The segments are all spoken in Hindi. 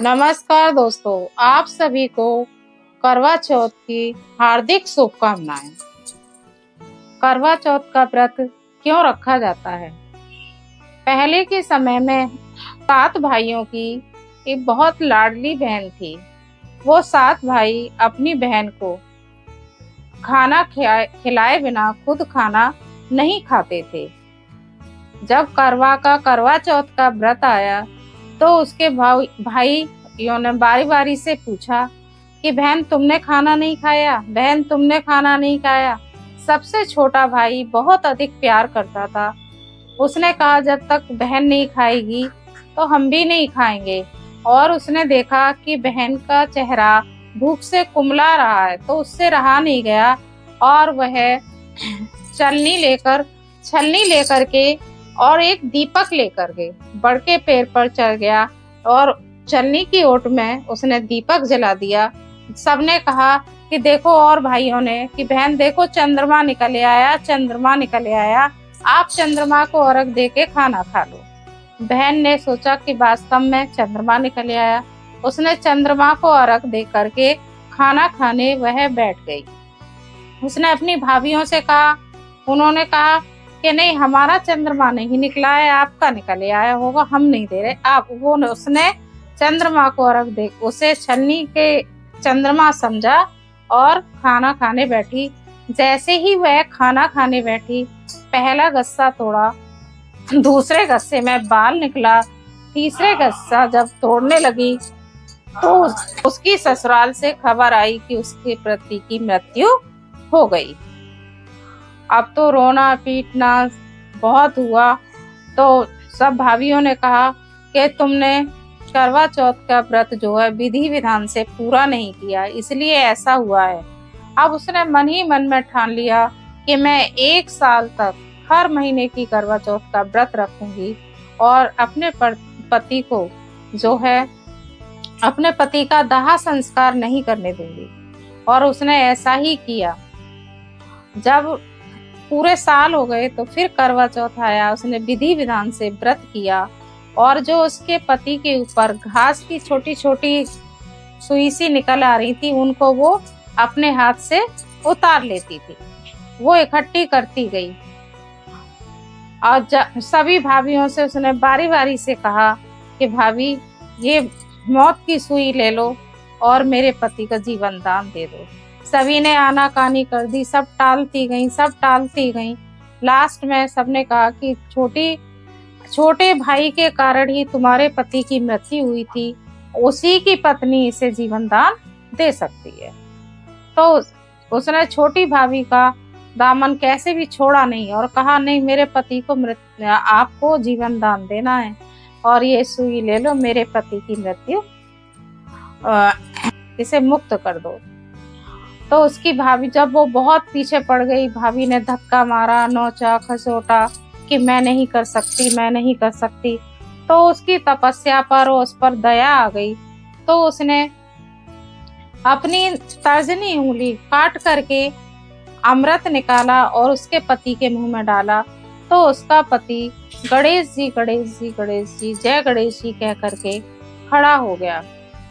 नमस्कार दोस्तों, आप सभी को करवा चौथ की हार्दिक शुभकामनाएं। करवा चौथ का व्रत क्यों रखा जाता है? पहले के समय में 7 भाइयों की एक बहुत लाडली बहन थी। वो 7 भाई अपनी बहन को खाना खिलाए बिना खुद खाना नहीं खाते थे। जब करवा चौथ का व्रत आया तो उसके भाइयों ने बारी बारी से पूछा कि बहन तुमने खाना नहीं खाया, बहन तुमने खाना नहीं खाया। सबसे छोटा भाई बहुत अधिक प्यार करता था। उसने कहा जब तक बहन नहीं खाएगी तो हम भी नहीं खाएंगे। और उसने देखा कि बहन का चेहरा भूख से कुमला रहा है तो उससे रहा नहीं गया और वह छलनी लेकर के और एक दीपक लेकर के बड़के पेड़ पर चढ़ गया और छलनी की ओट में उसने दीपक जला दिया। सबने कहा कि देखो, और भाइयों ने कि बहन देखो चंद्रमा निकल आया, चंद्रमा निकल आया, आप चंद्रमा को अर्घ दे के खाना खा लो। बहन ने सोचा कि वास्तव में चंद्रमा निकल आया। उसने चंद्रमा को अर्घ दे करके खाना खाने वह बैठ गई। उसने अपनी भाभियों से कहा, उन्होंने कहा कि नहीं, हमारा चंद्रमा नहीं निकला है, आपका निकल आया होगा, हम नहीं दे रहे आप। उसने चंद्रमा को अर्घ दे उसे छलनी के चंद्रमा समझा और खाना खाने बैठी। जैसे ही वह खाना खाने बैठी, पहला गस्सा तोड़ा, दूसरे गस्से में बाल निकला, तीसरे गस्सा जब तोड़ने लगी तो उसकी ससुराल से खबर आई कि उसके पति की मृत्यु हो गई। अब तो रोना पीटना बहुत हुआ। तो सब भाभियों ने कहा कि तुमने करवा चौथ का व्रत जो है विधि विधान से पूरा नहीं किया, इसलिए ऐसा हुआ है। अब उसने मन ही मन में ठान लिया कि मैं 1 साल तक हर महीने की करवा चौथ का व्रत रखूंगी और अपने पति को जो है अपने पति का दाह संस्कार नहीं करने दूंगी। और उसने ऐसा ही किया। जब पूरे साल हो गए तो फिर करवा चौथ आया। उसने विधि विधान से व्रत किया और जो उसके पति के ऊपर घास की छोटी छोटी सुई सी निकल आ रही थी उनको वो अपने हाथ से उतार लेती थी, वो इकट्ठी करती गई। और सभी भाभियों से उसने बारी बारी से कहा कि भाभी ये मौत की सुई ले लो और मेरे पति का जीवन दान दे दो। सभी ने आनाकानी कर दी, सब टालती गईं। लास्ट में सबने कहा कि छोटे भाई के कारण ही तुम्हारे पति की मृत्यु हुई थी, उसी की पत्नी इसे जीवन दान दे सकती है। तो उसने छोटी भाभी का दामन कैसे भी छोड़ा नहीं और कहा नहीं, मेरे पति को आपको जीवन दान देना है और ये सुई ले लो, मेरे पति की मृत्यु इसे मुक्त कर दो। तो उसकी भाभी जब वो बहुत पीछे पड़ गई, भाभी ने धक्का मारा, नोचा खसोटा कि मैं नहीं कर सकती। तो उसकी तपस्या पर उस पर दया आ गई। तो उसने अपनी तर्जनी उंगली काट करके अमृत निकाला और उसके पति के मुंह में डाला। तो उसका पति गणेश जी जय गणेश जी कह करके खड़ा हो गया।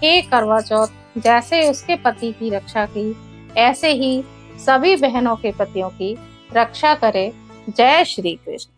हे करवा चौथ जैसे उसके पति की रक्षा की, ऐसे ही सभी बहनों के पतियों की रक्षा करे। जय श्री कृष्ण।